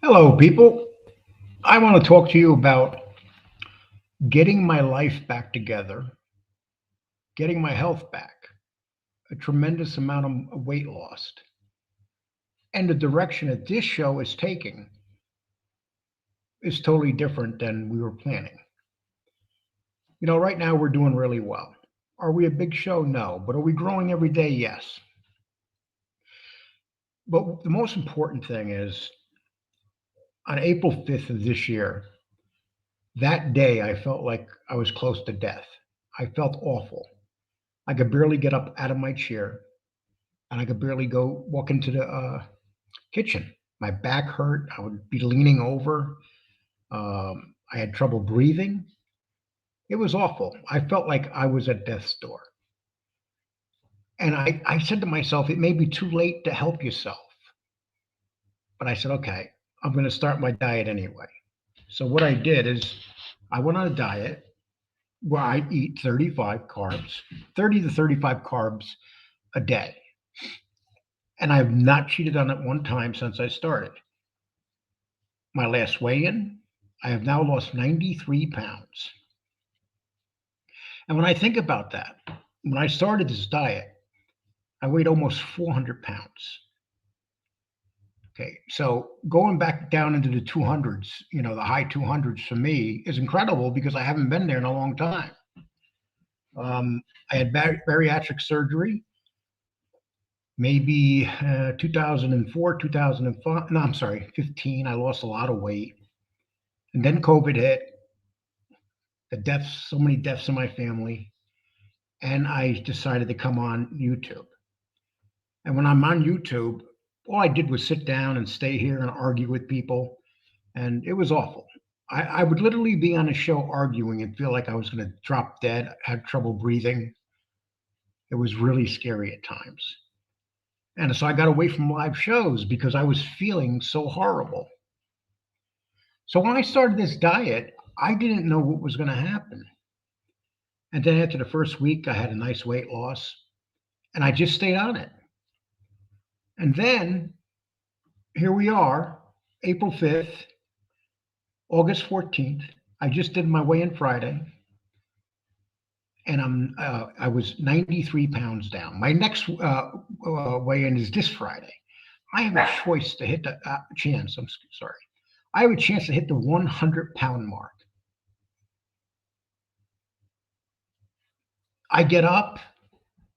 Hello, people. I want to talk to you about getting my life back together, getting my health back, a tremendous amount of weight lost, and the direction that this show is taking is totally different than we were planning. Right now we're doing really well. Are we a big show? No. But are we growing every day? Yes. But the most important thing is on April 5th of this year, that day I felt like I was close to death. I felt awful. I could barely get up out of my chair and I could barely go walk into the kitchen. My back hurt. I would be leaning over. I had trouble breathing. It was awful. I felt like I was at death's door. And I said to myself, it may be too late to help yourself. But I said, okay, I'm going to start my diet anyway. So what I did is I went on a diet where I eat 35 carbs, 30 to 35 carbs a day. And I've not cheated on it one time since I started. My last weigh in, I have now lost 93 pounds. And when I think about that, when I started this diet, I weighed almost 400 pounds. Okay, so going back down into the 200s, the high 200s for me is incredible because I haven't been there in a long time. I had bariatric surgery, maybe 2004, 2005. No, I'm sorry, 15. I lost a lot of weight. And then COVID hit, the deaths, so many deaths in my family. And I decided to come on YouTube. And when I'm on YouTube, all I did was sit down and stay here and argue with people. And it was awful. I would literally be on a show arguing and feel like I was going to drop dead, have trouble breathing. It was really scary at times. And so I got away from live shows because I was feeling so horrible. So when I started this diet, I didn't know what was going to happen. And then after the first week, I had a nice weight loss and I just stayed on it. And then here we are, April 5th, August 14th. I just did my weigh-in Friday, and I was 93 pounds down. My next weigh-in is this Friday. I have a choice to hit the chance. I'm sorry. I have a chance to hit the 100-pound mark. I get up,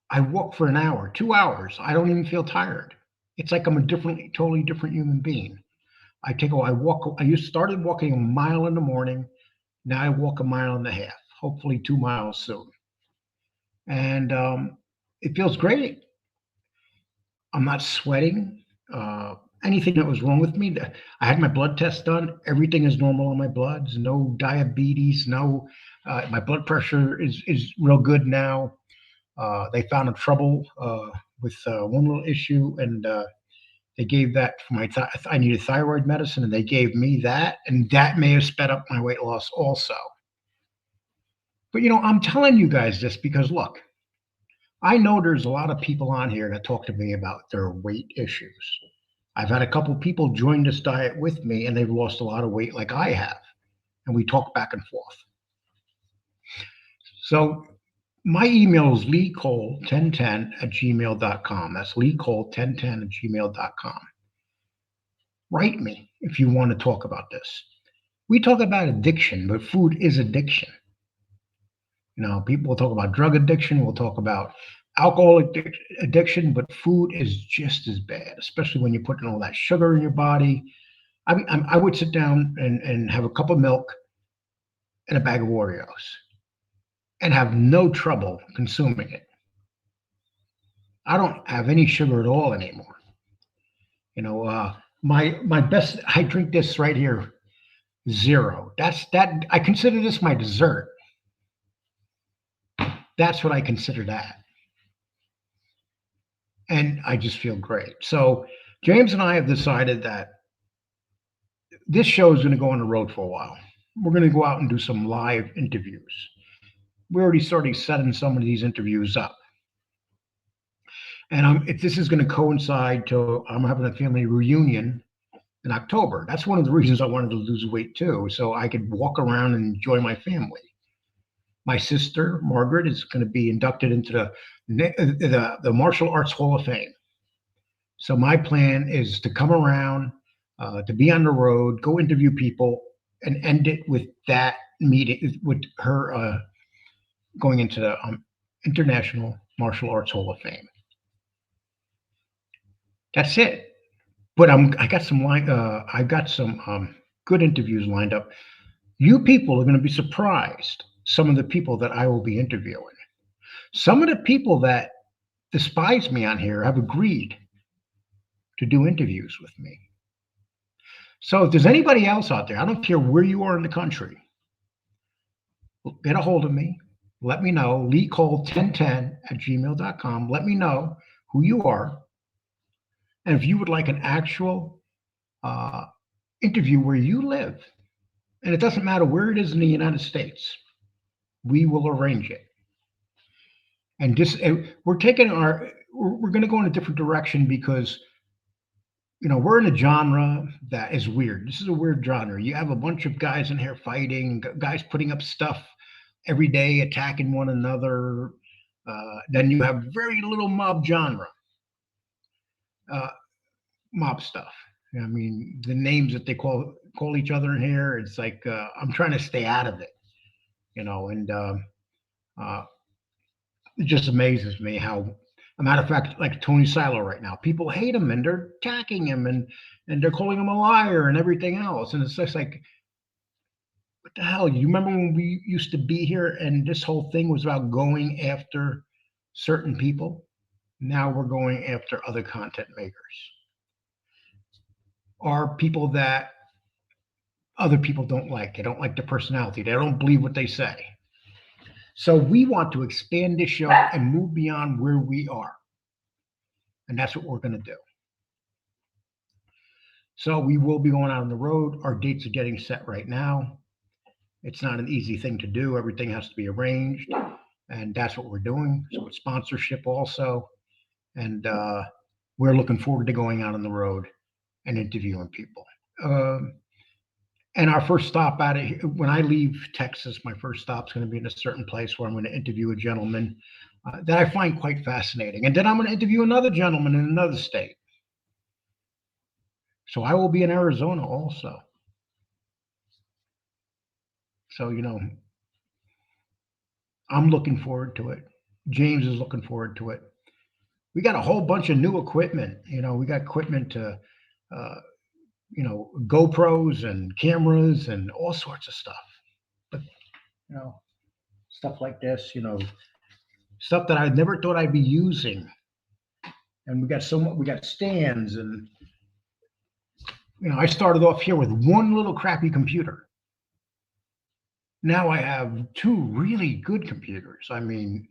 I walk for an hour, 2 hours. I don't even feel tired. It's like I'm a totally different human being. I started walking a mile in the morning. Now I walk a mile and a half, hopefully 2 miles soon. And it feels great. I'm not sweating. Anything that was wrong with me, I had my blood test done. Everything is normal in my bloods. No diabetes. No, my blood pressure is real good now. They found a trouble with one little issue, and they gave that for my. I needed thyroid medicine, and they gave me that, and that may have sped up my weight loss also. But I'm telling you guys this because look, I know there's a lot of people on here that talk to me about their weight issues. I've had a couple people join this diet with me, and they've lost a lot of weight like I have, and we talk back and forth. So my email is leecole1010@gmail.com. That's leecole1010@gmail.com. Write me if you want to talk about this. We talk about addiction, but food is addiction. People will talk about drug addiction. We'll talk about alcohol addiction, but food is just as bad, especially when you're putting all that sugar in your body. I would sit down and have a cup of milk and a bag of Oreos and have no trouble consuming it. I don't have any sugar at all anymore. My best, I drink this right here, zero. I consider this my dessert. That's what I consider that. And I just feel great. So James and I have decided that this show is going to go on the road for a while. We're going to go out and do some live interviews. We're already starting setting some of these interviews up. And if this is going to coincide to I'm having a family reunion in October. That's one of the reasons I wanted to lose weight too, so I could walk around and enjoy my family. My sister Margaret is going to be inducted into the Martial Arts Hall of Fame. So my plan is to come around, to be on the road, go interview people, and end it with that meeting with her going into the International Martial Arts Hall of Fame. That's it. But I got some good interviews lined up. You people are going to be surprised. Some of the people that I will be interviewing. Some of the people that despise me on here have agreed to do interviews with me. So if there's anybody else out there, I don't care where you are in the country, get a hold of me. Let me know. LeeCole1010@gmail.com. Let me know who you are. And if you would like an actual interview where you live, and it doesn't matter where it is in the United States, we will arrange it. And we're going to go in a different direction because we're in a genre that is weird. This is a weird genre. You have a bunch of guys in here fighting, guys putting up stuff every day, attacking one another. Then you have very little mob genre, mob stuff. I mean, the names that they call each other in here, it's like I'm trying to stay out of it, and it just amazes me how. A matter of fact, like Tony Silo right now, people hate him and they're attacking him and they're calling him a liar and everything else. And it's just like, what the hell? You remember when we used to be here and this whole thing was about going after certain people? Now we're going after other content makers or people that other people don't like. They don't like their personality. They don't believe what they say. So we want to expand this show and move beyond where we are. And that's what we're going to do. So we will be going out on the road. Our dates are getting set right now. It's not an easy thing to do. Everything has to be arranged. And that's what we're doing. So it's sponsorship also. And we're looking forward to going out on the road and interviewing people. And our first stop when I leave Texas, my first stop is going to be in a certain place where I'm going to interview a gentleman that I find quite fascinating. And then I'm going to interview another gentleman in another state. So I will be in Arizona also. So, I'm looking forward to it. James is looking forward to it. We got a whole bunch of new equipment. We got equipment to GoPros and cameras and all sorts of stuff. But, stuff like this, stuff that I never thought I'd be using. And we got stands and, I started off here with one little crappy computer. Now I have two really good computers. I mean,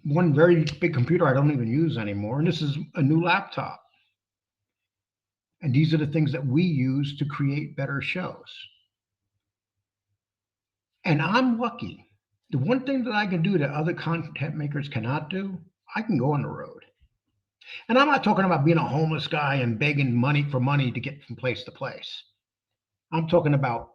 one very big computer I don't even use anymore. And this is a new laptop. And these are the things that we use to create better shows. And I'm lucky. The one thing that I can do that other content makers cannot do, I can go on the road. And I'm not talking about being a homeless guy and begging money to get from place to place. I'm talking about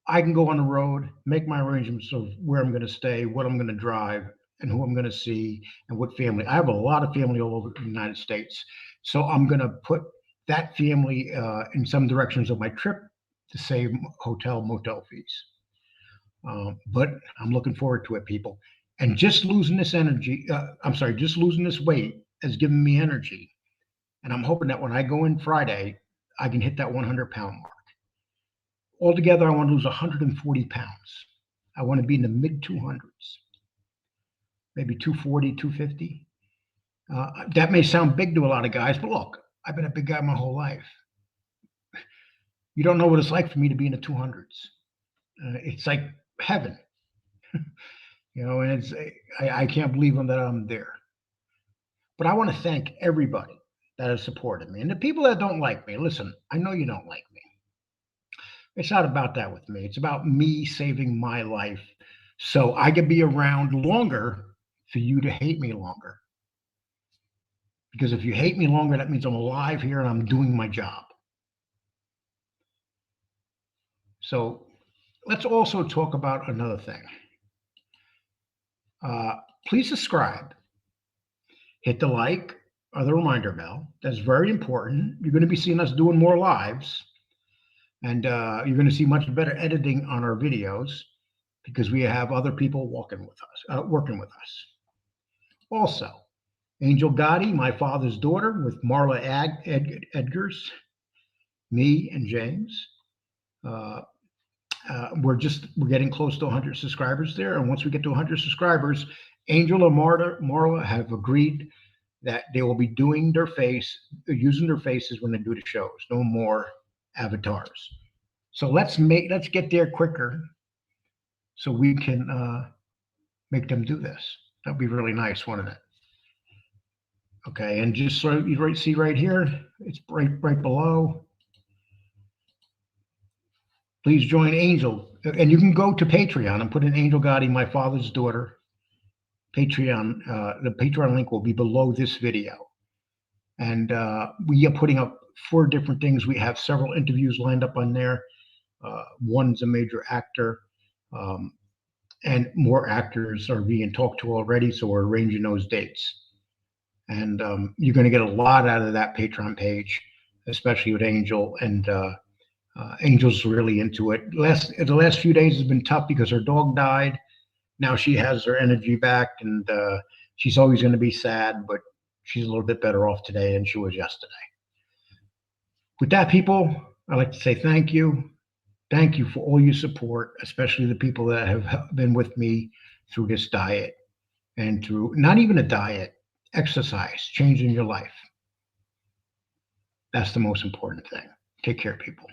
I can go on the road, make my arrangements of where I'm going to stay, what I'm going to drive, and who I'm going to see, and what family. I have a lot of family all over the United States. So I'm going to put that family in some directions of my trip to save hotel, motel fees. But I'm looking forward to it, people. And just losing this weight has given me energy. And I'm hoping that when I go in Friday, I can hit that 100-pound mark. Altogether, I want to lose 140 pounds. I want to be in the mid 200s, maybe 240, 250. That may sound big to a lot of guys, but look, I've been a big guy my whole life. You don't know what it's like for me to be in the 200s. It's like heaven, and I can't believe that I'm there. But I want to thank everybody that has supported me. And the people that don't like me, listen, I know you don't like me. It's not about that with me. It's about me saving my life so I can be around longer for you to hate me longer. Because if you hate me longer, that means I'm alive here and I'm doing my job. So let's also talk about another thing. Please subscribe, hit the like or the reminder bell. That's very important. You're going to be seeing us doing more lives, and you're going to see much better editing on our videos because we have other people working with us. Also, Angel Gotti, my father's daughter, with Marla Edgars, me and James. Uh, we're getting close to 100 subscribers there, and once we get to 100 subscribers, Angel and Marla have agreed that they will be using their faces when they do the shows. No more avatars. So let's get there quicker, so we can make them do this. That'd be really nice, wouldn't it? Okay, and just so you see right here, it's right below. Please join Angel, and you can go to Patreon and put in Angel Gotti, my father's daughter. Patreon. The Patreon link will be below this video, and we are putting up 4 different things. We have several interviews lined up on there. One's a major actor, and more actors are being talked to already, so we're arranging those dates. And you're going to get a lot out of that Patreon page, especially with Angel. And Angel's really into it. The last few days has been tough because her dog died. Now she has her energy back, and she's always going to be sad, but she's a little bit better off today than she was yesterday. With that, people, I'd like to say thank you. Thank you for all your support, especially the people that have been with me through this diet and through not even a diet, exercise, changing your life. That's the most important thing. Take care, people.